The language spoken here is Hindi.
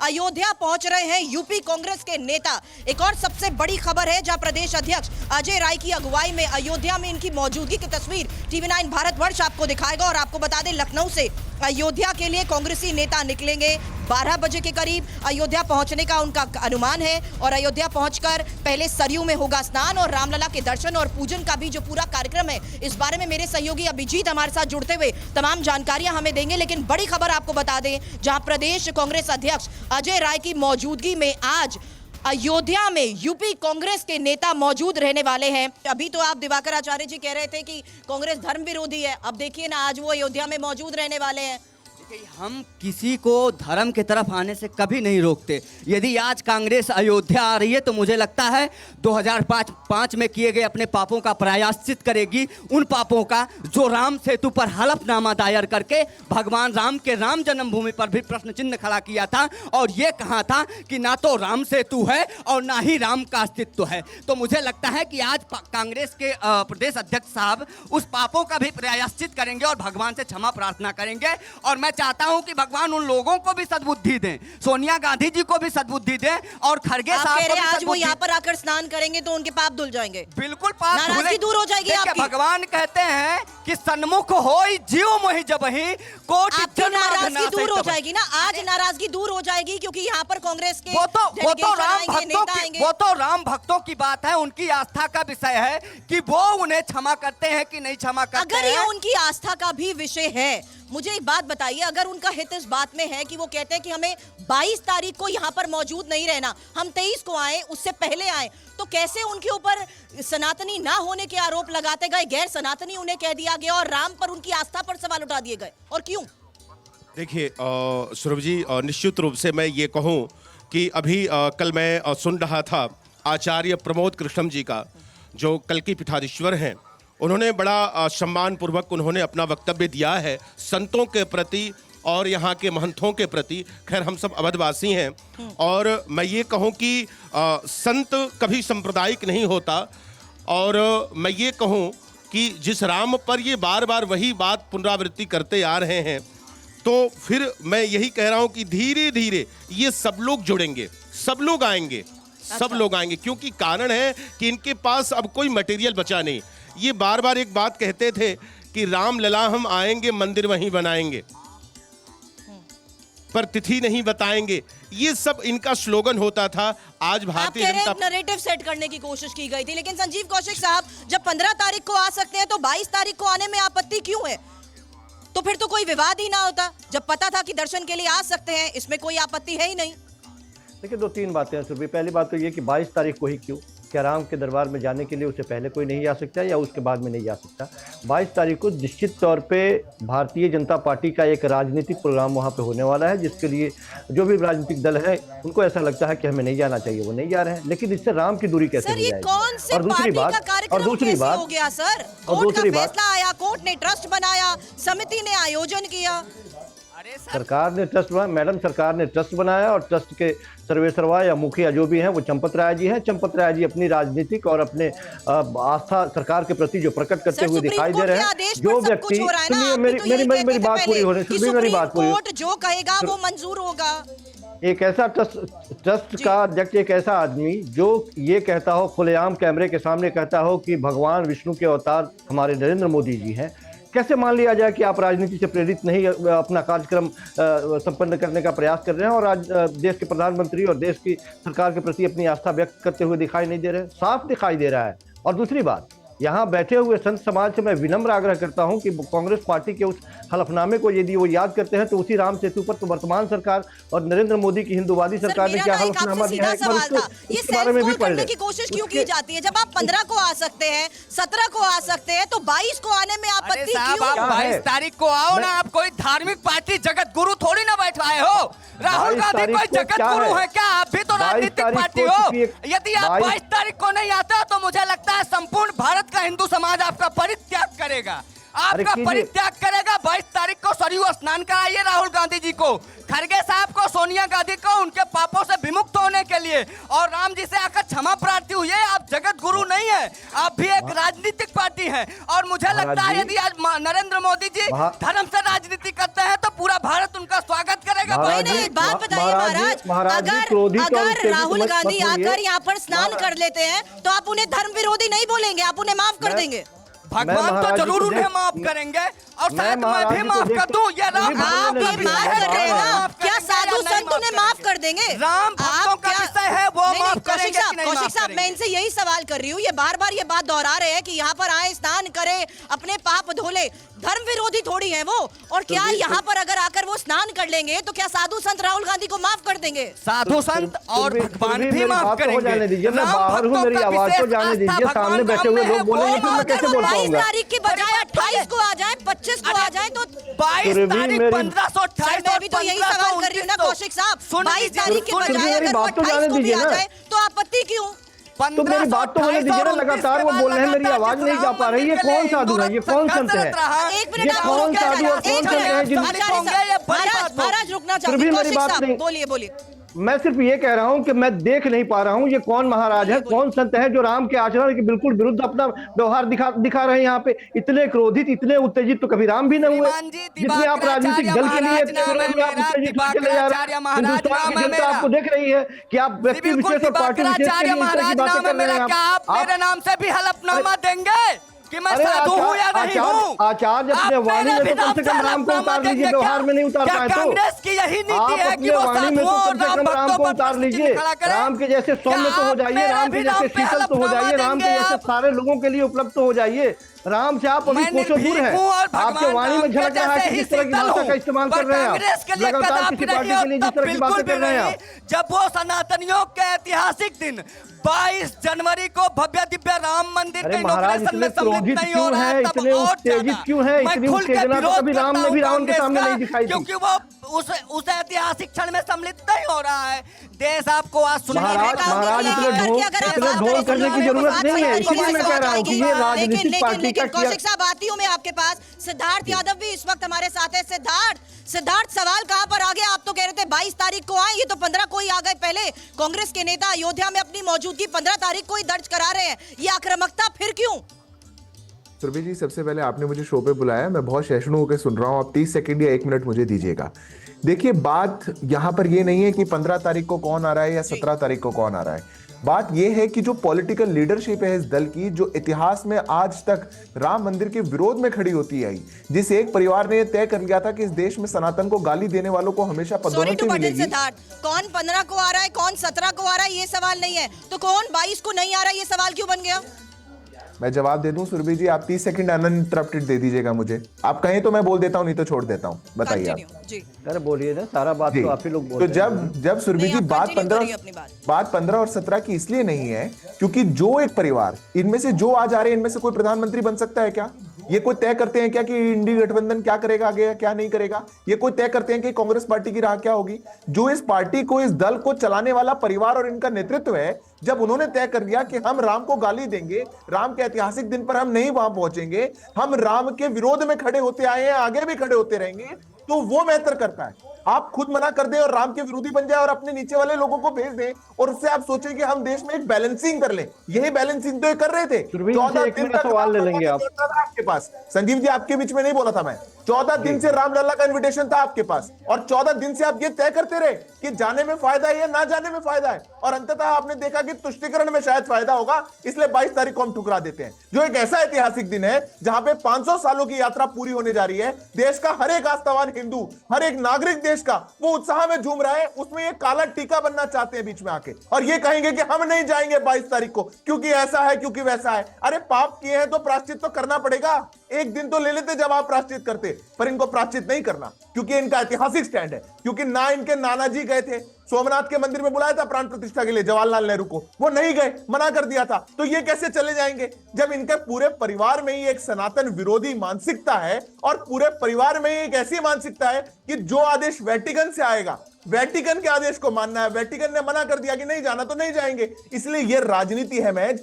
अयोध्या पहुंच रहे हैं यूपी कांग्रेस के नेता। एक और सबसे बड़ी खबर है, जहां प्रदेश अध्यक्ष अजय राय की अगुवाई में अयोध्या में इनकी मौजूदगी की तस्वीर TV9 भारतवर्ष आपको दिखाएगा। और आपको बता दें, लखनऊ से अयोध्या के लिए कांग्रेसी नेता निकलेंगे 12 बजे के करीब। अयोध्या पहुंचने का उनका अनुमान है और अयोध्या पहुंचकर पहले सरयू में होगा स्नान और रामलला के दर्शन और पूजन का भी जो पूरा कार्यक्रम है, इस बारे में मेरे सहयोगी अभिजीत हमारे साथ जुड़ते हुए तमाम जानकारियां हमें देंगे। लेकिन बड़ी खबर आपको बता दें, जहां प्रदेश कांग्रेस अध्यक्ष अजय राय की मौजूदगी में आज अयोध्या में यूपी कांग्रेस के नेता मौजूद रहने वाले हैं। अभी तो आप दिवाकर आचार्य जी कह रहे थे कि कांग्रेस धर्म विरोधी है, अब देखिए ना, आज वो अयोध्या में मौजूद रहने वाले हैं। हम किसी को धर्म की तरफ आने से कभी नहीं रोकते। यदि आज कांग्रेस अयोध्या आ रही है तो मुझे लगता है 2005 में किए गए अपने पापों का प्रायश्चित करेगी, उन पापों का जो राम सेतु पर हलफनामा दायर करके भगवान राम के राम जन्मभूमि पर भी प्रश्न चिन्ह खड़ा किया था और ये कहा था कि ना तो राम सेतु है और ना ही राम का अस्तित्व है। तो मुझे लगता है कि आज कांग्रेस के प्रदेश अध्यक्ष साहब उस पापों का भी प्रायश्चित करेंगे और भगवान से क्षमा प्रार्थना करेंगे। और मैं चाहता हूं कि भगवान उन लोगों को भी सद्बुद्धि दें, सोनिया गांधी जी को भी सद्बुद्धि दें और खड़गे साहब को भी। आज वो यहाँ पर आकर स्नान करेंगे तो उनके पाप धुल जाएंगे। बिल्कुल, पाप नाराजगी दूर हो जाएगी आपकी। भगवान कहते हैं कि सन्मुख होई जीव मोहि जबहि कोटि जन्म नाराजगी दूर हो जाएगी ना। आज नाराजगी दूर हो जाएगी क्योंकि यहाँ पर कांग्रेस के वो तो राम भक्तों की बात है, उनकी आस्था का विषय है कि वो उन्हें क्षमा करते हैं कि नहीं क्षमा करते हैं। अगर ये उनकी आस्था का भी विषय है, मुझे एक बात बताइए, अगर उनका हित इस बात में है कि वो कहते हैं कि हमें 22 तारीख को यहाँ पर मौजूद नहीं रहना, हम 23 को आए, उससे पहले आए, तो कैसे उनके ऊपर सनातनी ना होने के आरोप लगाते गए, गैर सनातनी उन्हें कह दिया गया और राम पर उनकी आस्था पर सवाल उठा दिए गए, और क्यों? देखिए सुरभ जी, निश्चित रूप से मैं ये कहूँ कि अभी कल मैं सुन रहा था आचार्य प्रमोद कृष्णम जी का, जो कल की पीठाधीश्वर हैं। उन्होंने बड़ा सम्मानपूर्वक उन्होंने अपना वक्तव्य दिया है संतों के प्रति और यहाँ के महंतों के प्रति। खैर, हम सब अवधवासी हैं और मैं ये कहूँ कि संत कभी सांप्रदायिक नहीं होता। और मैं ये कहूँ कि जिस राम पर ये बार बार वही बात पुनरावृत्ति करते आ रहे हैं, तो फिर मैं यही कह रहा हूँ कि धीरे धीरे ये सब लोग जुड़ेंगे, सब लोग आएंगे, सब लोग आएंगे, क्योंकि कारण है कि इनके पास अब कोई मटेरियल बचा नहीं। ये बार बार एक बात कहते थे कि राम लला हम आएंगे, मंदिर वहीं बनाएंगे, पर तिथि नहीं बताएंगे। ये सब इनका स्लोगन होता था। आज भारतीय जनता नैरेटिव सेट करने की कोशिश की गई थी, लेकिन संजीव कौशिक साहब, जब 15 तारीख को आ सकते हैं तो 22 तारीख को आने में आपत्ति क्यों है? तो फिर तो कोई विवाद ही ना होता। जब पता था कि दर्शन के लिए आ सकते हैं, इसमें कोई आपत्ति है ही नहीं। देखिए, 2-3 बातें हैं सुरभि। पहली बात तो ये कि 22 तारीख को ही क्यों? क्या राम के दरबार में जाने के लिए उससे पहले कोई नहीं जा सकता या उसके बाद में नहीं जा सकता? 22 तारीख को निश्चित तौर पे भारतीय जनता पार्टी का एक राजनीतिक प्रोग्राम वहाँ पे होने वाला है, जिसके लिए जो भी राजनीतिक दल है उनको ऐसा लगता है कि हमें नहीं जाना चाहिए, वो नहीं जा रहे हैं। लेकिन इससे राम की दूरी कैसे हो जाएगी? और दूसरी बात, हो गया सर, कोर्ट का फैसला आया, कोर्ट ने ट्रस्ट बनाया, समिति ने आयोजन किया, सरकार ने ट्रस्ट बनाया। मैडम, सरकार ने ट्रस्ट बनाया और ट्रस्ट के सर्वेसर्वा या मुखिया जो भी हैं वो चंपत राय जी हैं। चंपत राय जी अपनी राजनीतिक और अपने आस्था सरकार के प्रति जो प्रकट करते हुए दिखाई दे रहे हैं। जो व्यक्ति, सुनिए मेरी बात पूरी होने, सुनिए मेरी बात पूरी, कोर्ट जो कहेगा वो मंजूर होगा। एक ऐसा ट्रस्ट का अध्यक्ष, एक ऐसा आदमी जो ये कहता हो, खुलेआम कैमरे के सामने कहता हो कि भगवान विष्णु के अवतार हमारे नरेंद्र मोदी जी हैं, कैसे मान लिया जाए कि आप राजनीति से प्रेरित नहीं अपना कार्यक्रम संपन्न करने का प्रयास कर रहे हैं और आज देश के प्रधानमंत्री और देश की सरकार के प्रति अपनी आस्था व्यक्त करते हुए दिखाई नहीं दे रहे? साफ दिखाई दे रहा है। और दूसरी बात, यहाँ बैठे हुए संत समाज से मैं विनम्र आग्रह करता हूँ कि कांग्रेस पार्टी के उस हलफनामे को यदि वो याद करते हैं तो उसी राम सेतु पर तो वर्तमान सरकार और नरेंद्र मोदी की हिंदुवादी सरकार ने क्या हलफनामा दिया है, इसके बारे में भी पढ़ने की कोशिश क्यों की जाती है? जब आप 15 को आ सकते हैं, 17 को आ सकते हैं, तो 22 को आने में आपत्ति क्यों? आप 22 तारीख को आओ ना। आप कोई धार्मिक पार्टी जगत गुरु थोड़ी ना बैठवाए हो। राहुल गांधी कोई जगत गुरु है क्या? आप भी तो राजनीतिक पार्टी हो। यदि आप 22 तारीख को नहीं आते हो तो मुझे लगता है संपूर्ण भारत का हिंदू समाज आपका परित्याग करेगा। आपका कीजिए। परित्याग करेगा। 22 तारीख को सरयू स्नान कराइए राहुल गांधी जी को, खड़गे साहब को, सोनिया गांधी को, उनके पापों से विमुक्त होने के लिए, और राम जी से आकर क्षमा प्रार्थी हुई है। आप जगत गुरु नहीं है, आप भी एक राजनीतिक पार्टी है। और मुझे लगता है यदि आज नरेंद्र मोदी जी धर्म से राजनीति करते हैं तो पूरा भारत उनका स्वागत करेगा। नहीं नहीं, एक बात बताइए महाराज, अगर राहुल गांधी आकर यहाँ पर स्नान कर लेते हैं तो आप उन्हें धर्म विरोधी नहीं बोलेंगे, आप उन्हें माफ कर देंगे? भगवान तो जरूर उन्हें माफ करेंगे, और शायद मैं भी माफ कर दूं। ये राम आप ये माफ कर रहे हैं ना, क्या साधु संत उन्हें माफ कर देंगे? राम भक्तों का विषय है, वो माफ करेंगे कि नहीं माफ कौशिक साहब, मैं इनसे यही सवाल कर रही हूँ, ये बार बार ये बात दोहरा रहे हैं कि यहाँ पर आए, स्नान करे, अपने पाप धोले, धर्म विरोधी थोड़ी है वो। और क्या यहाँ पर अगर आकर वो स्नान कर लेंगे तो क्या साधु संत राहुल गांधी को माफ कर देंगे? साधु संत और भगवान भी माफ बात हो जाने करेंगे। दीजिए, मैं बाहर हूँ, मेरी आवाज तो जाने दीजिए। सामने बैठे हुए लोग बोलेंगे तो मैं कैसे बोल 22 पाऊंगा? तारीख की बजाय 28 को आ जाए, 25 को आ जाए तो 22 तारीख, 1528, मैं भी तो यही सवाल कर रही हूँ ना कौशिक साहब, 22 तारीख के बजाय अगर वो 28 को भी आ जाए तो आपत्ति क्यों? तो मेरी बात तो होने दीजिए ना, लगातार वो बोल रहे हैं, मेरी आवाज नहीं जा पा रही। ये कौन साधु है, ये कौन संत है, एक मिनट, ये कौन साधु और कौन संत है जिनसे महाराज रुकना फिर भी चाहिए। मेरी बात नहीं, बोलिए बोलिए। मैं सिर्फ ये कह रहा हूं कि मैं देख नहीं पा रहा हूं ये कौन महाराज है, कौन संत है जो राम के आचरण के बिल्कुल विरुद्ध अपना व्यवहार दिखा रहे हैं। यहाँ पे इतने क्रोधित, इतने उत्तेजित तो कभी राम भी न हुए। जितने आप राजनीतिक दल के लिए उत्तेजित चले जा रहे हैं। हिंदुस्तान की जनता आपको देख रही है कि आप व्यक्ति विशेष और पार्टी विशेष के लिए इस तरह की बातें कर रहे हैं। आप मेरे नाम से भी हलफनामा देंगे कि मैं साधु हूँ या नहीं हूँ? आचार्य अपने वाणी में तो कम से कम राम को उतार लीजिए, व्यवहार में नहीं उतार पाए तो कांग्रेस की यही नीति आप है कि अपने वो वाणी में तो कम से कम राम को उतार लीजिए। राम के जैसे सौम्य तो हो जाइए, राम के जैसे शीतल तो हो जाइए, राम के जैसे सारे लोगों के लिए उपलब्ध तो हो जाइए। राम से आप अभी कोसों दूर हैं। आपके वाणी में झलक रहा है कि किस तरह की भाषा का इस्तेमाल कर रहे हैं आप, लगातार किसी पार्टी के लिए जिस तरह की बातें कर रहे हैं आप। जब वो सनातनियों के ऐतिहासिक दिन 22 जनवरी को भव्य दिव्य राम मंदिर के इनॉग्रेशन में सम्मिलित नहीं हो रहा है, तब और उत्तेजित क्यों है, इतनी उत्तेजना तो कभी राम ने भी रावण के सामने नहीं दिखाई थी, क्योंकि वो उस ऐतिहासिक क्षण में सम्मिलित नहीं हो रहा है। देश आपको आज सुनने महाराज इतने ढोल करने की जरूरत नहीं है, इसलिए मैं कह रहा हूँ कि ये राजनीतिक पार्टी का कौशिक साहब, आती हूँ मैं आपके पास। सिद्धार्थ यादव भी इस वक्त हमारे साथ है। सिद्धार्थ, सवाल कहां पर आ गया? आप तो कह रहे थे 22 तारीख को आए, ये तो 15 को ही आ गए। पहले कांग्रेस के नेता अयोध्या में अपनी मौजूदगी 15 तारीख को ही दर्ज करा रहे हैं, ये आक्रामकता फिर क्यों? सुरभि जी, सबसे पहले आपने मुझे शो पे बुलाया, मैं बहुत सहिष्णु होकर सुन रहा हूँ। आप 30 सेकंड या 1 मिनट मुझे दीजिएगा। देखिए, बात यहाँ पर ये नहीं है कि 15 तारीख को कौन आ रहा है या 17 तारीख को कौन आ रहा है। बात यह है कि जो पॉलिटिकल लीडरशिप है इस दल की, जो इतिहास में आज तक राम मंदिर के विरोध में खड़ी होती आई, जिस एक परिवार ने यह तय कर लिया था कि इस देश में सनातन को गाली देने वालों को हमेशा पदोन्नति मिलेगी। कौन 15 को आ रहा है, कौन 17 को आ रहा है, ये सवाल नहीं है, तो कौन 22 को नहीं आ रहा है, ये सवाल क्यों बन गया? मैं जवाब दे दूं सुरभि जी, आप 30 सेकंड अनइंटरप्टेड दे दीजिएगा मुझे। आप कहें तो मैं बोल देता हूं, नहीं तो छोड़ देता हूं। बताइए आप जी। अरे बोलिए ना, सारा बात तो आप ही लोग बोल तो रहे हैं। जब सुरभि जी बात 15 और 17 की इसलिए नहीं है क्योंकि जो एक परिवार, इनमें से जो आज आ रहे हैं, इनमें से कोई प्रधानमंत्री बन सकता है क्या? ये कोई तय करते हैं क्या कि इंडी गठबंधन क्या करेगा आगे या क्या नहीं करेगा? ये कोई तय करते हैं कि कांग्रेस पार्टी की राह क्या होगी? जो इस पार्टी को, इस दल को चलाने वाला परिवार और इनका नेतृत्व है, जब उन्होंने तय कर लिया कि हम राम को गाली देंगे, राम के ऐतिहासिक दिन पर हम नहीं वहां पहुंचेंगे, हम राम के विरोध में खड़े होते आए हैं, आगे भी खड़े होते रहेंगे, तो वो बेहतर करता है। आप खुद मना कर दें और राम के विरोधी बन जाए और अपने नीचे वाले लोगों को भेज दें और उससे आप सोचें कि हम देश में एक बैलेंसिंग कर लें। यही बैलेंसिंग तो ये कर रहे थे। 14 दिन तक सवाल ले लेंगे आप आपके पास। संजीव जी, आपके बीच में नहीं बोला था मैं। 14 दिन से रामलला का इन्विटेशन था आपके पास और 14 दिन से आप ये तय करते रहे कि जाने में फायदा है या ना जाने में फायदा है, और अंततः आपने देखा कि तुष्टीकरण में शायद फायदा होगा, इसलिए 22 तारीख को हम ठुकरा देते हैं, जो एक ऐसा ऐतिहासिक दिन है जहां पे 500 सालों की यात्रा पूरी होने जा रही है। देश का हर एक आस्थावान हिंदू, हर एक नागरिक देश का वो उत्साह में झूम रहा है। उसमें ये काला टीका बनना चाहते हैं बीच में आके और ये कहेंगे कि हम नहीं जाएंगे 22 तारीख को क्योंकि ऐसा है, क्योंकि वैसा है। अरे पाप किए हैं तो प्रायश्चित तो करना पड़ेगा। एक दिन तो ले लेते जब आप प्रायश्चित करते, पर इनको प्रायश्चित नहीं करना क्योंकि इनका ऐतिहासिक स्टैंड है। क्योंकि ना इनके नाना जी गए थे, सोमनाथ के मंदिर में बुलाया था प्राण प्रतिष्ठा के लिए जवाहरलाल नेहरू को, वो नहीं गए, मना कर दिया था। तो ये कैसे चले जाएंगे जब इनके पूरे परिवार में ही एक सनातन विरोधी मानसिकता है और पूरे परिवार में ही एक ऐसी मानसिकता है कि जो आदेश वेटिकन से आएगा, वेटिकन के आदेश को मानना है। वेटिकन ने मना कर दिया कि नहीं जाना तो नहीं जाएंगे, इसलिए ये राजनीति है महज।